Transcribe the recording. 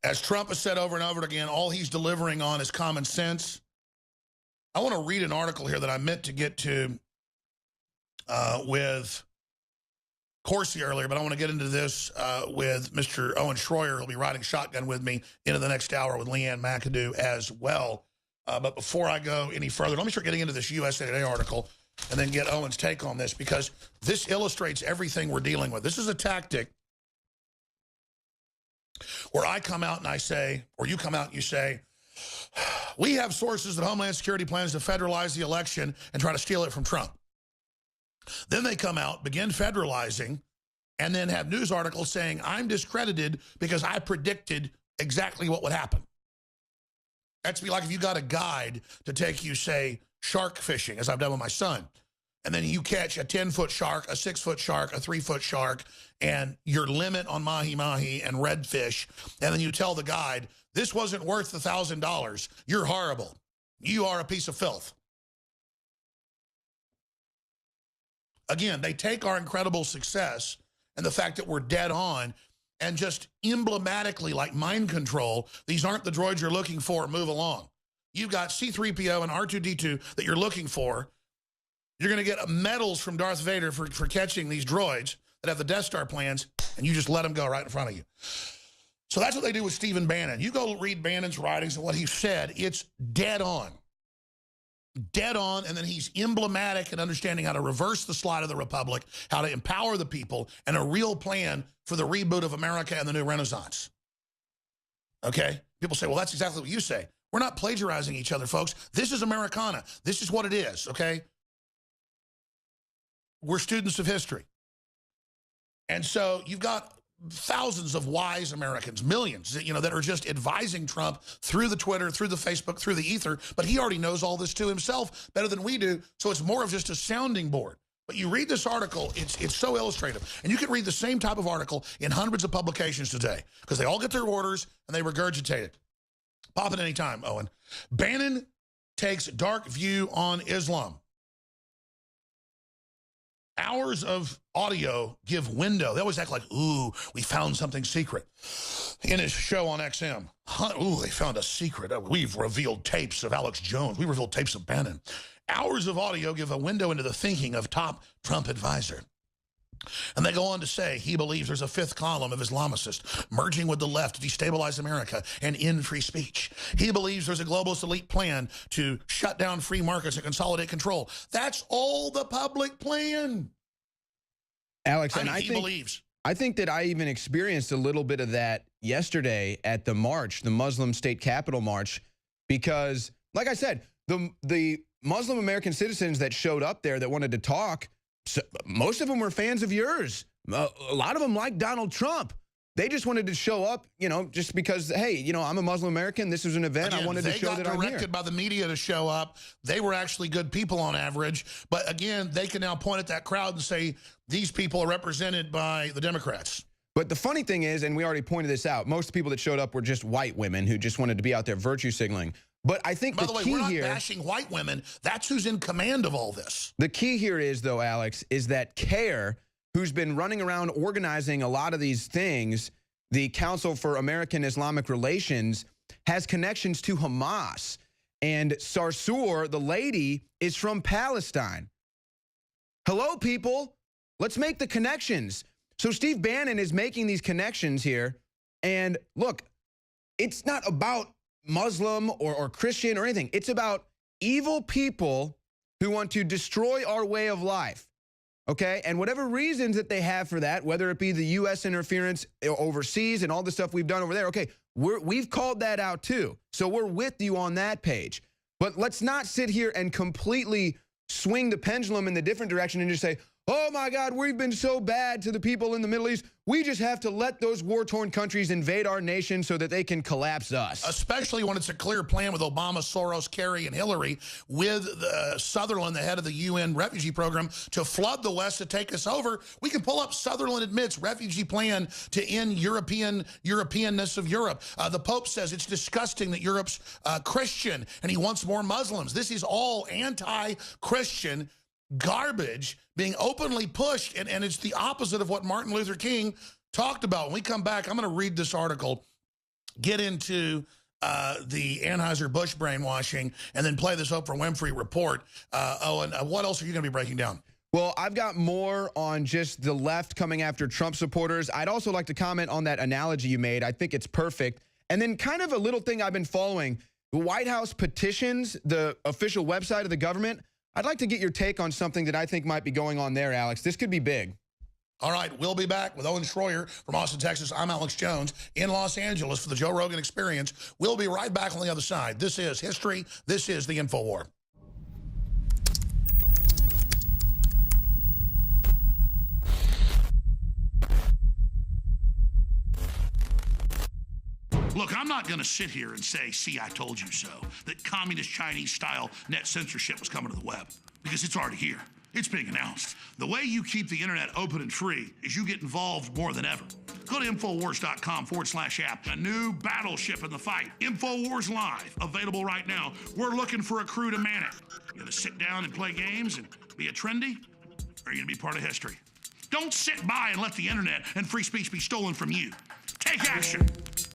As Trump has said over and over again, all he's delivering on is common sense. I want to read an article here that I meant to get to with Corsi earlier, but I want to get into this with Mr. Owen Schroyer, who'll be riding shotgun with me into the next hour with Leanne McAdoo as well. But before I go any further, let me start getting into this USA Today article and then get Owen's take on this, because this illustrates everything we're dealing with. This is a tactic where I come out and I say, or you come out and you say, we have sources that Homeland Security plans to federalize the election and try to steal it from Trump. Then they come out, begin federalizing, and then have news articles saying, I'm discredited because I predicted exactly what would happen. That's be like if you got a guide to take you, say, shark fishing, as I've done with my son, and then you catch a 10-foot shark, a 6-foot shark, a 3-foot shark, and your limit on mahi-mahi and redfish, and then you tell the guide, this wasn't worth $1,000. You're horrible. You are a piece of filth. Again, they take our incredible success and the fact that we're dead on and just emblematically, like mind control, these aren't the droids you're looking for, move along. You've got C-3PO and R2-D2 that you're looking for. You're going to get medals from Darth Vader for catching these droids that have the Death Star plans, and you just let them go right in front of you. So that's what they do with Stephen Bannon. You go read Bannon's writings and what he said, it's dead on. Dead on, and then he's emblematic in understanding how to reverse the slide of the Republic, how to empower the people, and a real plan for the reboot of America and the new Renaissance. Okay? People say, well, that's exactly what you say. We're not plagiarizing each other, folks. This is Americana. This is what it is, okay? We're students of history. And so you've got thousands of wise Americans, millions, you know, that are just advising Trump through the Twitter, through the Facebook, through the ether, but he already knows all this to himself better than we do, so it's more of just a sounding board. But you read this article, it's so illustrative, and you can read the same type of article in hundreds of publications today, because they all get their orders and they regurgitate it. Pop it anytime, Owen. Bannon takes dark view on Islam. Hours of audio give window. They always act like, ooh, we found something secret. In his show on XM, ooh, they found a secret. We've revealed tapes of Alex Jones. We revealed tapes of Bannon. Hours of audio give a window into the thinking of top Trump advisor. And they go on to say he believes there's a fifth column of Islamicists merging with the left to destabilize America and end free speech. He believes there's a globalist elite plan to shut down free markets and consolidate control. That's all the public plan. Alex, I think that I even experienced a little bit of that yesterday at the march, the Muslim state capitol march, because, like I said, the Muslim American citizens that showed up there that wanted to talk, so most of them were fans of yours. A lot of them like Donald Trump. They just wanted to show up, you know, just because, hey, you know, I'm a Muslim American. This is an event. Again, I wanted to show that I'm here. They got directed by the media to show up. They were actually good people on average. But again, they can now point at that crowd and say, these people are represented by the Democrats. But the funny thing is, and we already pointed this out, most of the people that showed up were just white women who just wanted to be out there virtue signaling. But I think the way, we're not bashing white women. That's who's in command of all this. The key here is, though, Alex, is that CARE, who's been running around organizing a lot of these things, the Council for American Islamic Relations, has connections to Hamas. And Sarsour, the lady, is from Palestine. Hello, people. Let's make the connections. So Steve Bannon is making these connections here. And look, it's not about Muslim or Christian or anything. It's about evil people who want to destroy our way of life. Okay, and whatever reasons that they have for that, whether it be the U.S. interference overseas and all the stuff we've done over there, okay, we've called that out too. So we're with you on that page. But let's not sit here and completely swing the pendulum in the different direction and just say, oh my God, we've been so bad to the people in the Middle East. We just have to let those war-torn countries invade our nation so that they can collapse us. Especially when it's a clear plan with Obama, Soros, Kerry, and Hillary, with Sutherland, the head of the UN refugee program, to flood the West to take us over. We can pull up Sutherland admits refugee plan to end Europeanness of Europe. The Pope says it's disgusting that Europe's Christian and he wants more Muslims. This is all anti-Christian. garbage being openly pushed, and it's the opposite of what Martin Luther King talked about. When we come back, I'm going to read this article, get into the Anheuser-Busch brainwashing, and then play this Oprah Winfrey report. And what else are you going to be breaking down? Well, I've got more on just the left coming after Trump supporters. I'd also like to comment on that analogy you made. I think it's perfect. And then kind of a little thing I've been following, the White House petitions, the official website of the government. I'd like to get your take on something that I think might be going on there, Alex. This could be big. All right, we'll be back with Owen Schroyer from Austin, Texas. I'm Alex Jones in Los Angeles for the Joe Rogan Experience. We'll be right back on the other side. This is history. This is the InfoWar. Look, I'm not going to sit here and say, see, I told you so, that communist Chinese-style net censorship was coming to the web, because it's already here. It's being announced. The way you keep the internet open and free is you get involved more than ever. Go to InfoWars.com/app. A new battleship in the fight. InfoWars Live, available right now. We're looking for a crew to man it. You going to sit down and play games and be a trendy? Or are you going to be part of history? Don't sit by and let the internet and free speech be stolen from you. Take action.